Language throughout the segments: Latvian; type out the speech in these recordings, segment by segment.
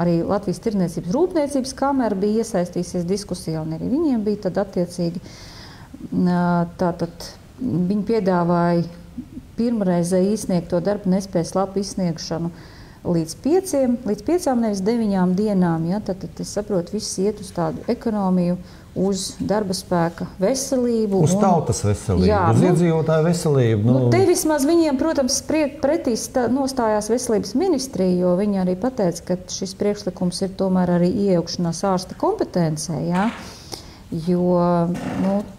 arī Latvijas Tirdzniecības rūpniecības kamera bija iesaistījusies diskusijā, un arī viņiem bija tad attiecīgi. Tātad viņi piedāvāja pirmreizēji izsniegt to darba nespējas lapu izsniegšanu līdz 5, nevis 9 dienām. Ja? Tad es saprotu, viss iet uz tādu ekonomiju, uz darba spēka veselību. Uz tautas veselību, jā, uz iedzīvotāju veselību. Te vismaz viņiem, protams, pretī nostājās veselības ministrija, jo viņi arī pateica, ka šis priekšlikums ir tomēr arī iejaukšanās ārsta kompetencē. Ja? Jo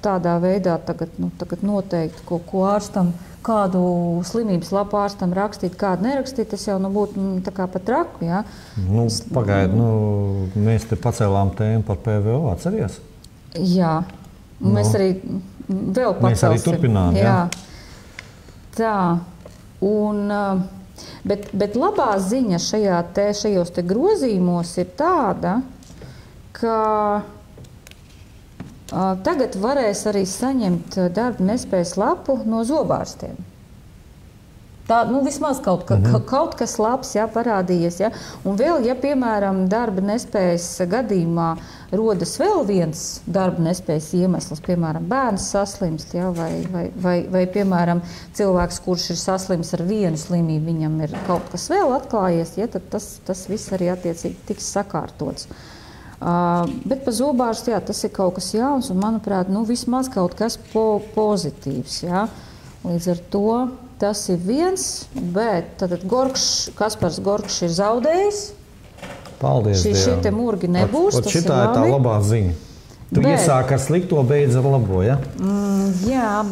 tādā veidā tagad noteikti, ko ārstam, kādu slimības lapu ārstam rakstīt, kādu nerakstīt, tas jau būtu tā kā pat traku. Ja? Pagaidu, mēs te pacēlām tēmu par PVO, atceries? Jā, mēs arī vēl pacelsim. Mēs arī turpinām, jā. Tā, bet labā ziņa šajos te grozījumos ir tāda, ka tagad varēs arī saņemt darba nespējas lapu no zobārstiem. Tā, vismaz kaut kas labs parādījies. Ja? Un vēl, ja, piemēram, darba nespējas gadījumā rodas vēl viens darba nespējas iemesls, piemēram, bērns saslimst, ja? vai, piemēram, cilvēks, kurš ir saslims ar vienu slimību, viņam ir kaut kas vēl atklājies, ja? Tad tas viss arī attiecīgi tiks sakārtots. Bet par zobārstu, jā, tas ir kaut kas jauns un, manuprāt, vismaz kaut kas pozitīvs. Ja? Līdz ar to tas ir viens, bet tad Kaspars Gorkšs ir zaudējis. Paldies Dievam. Šī te murgi nebūs. Šitā ir tā labā ziņa. Tu iesāki ar slikto, beidz ar labo, ja? Jā.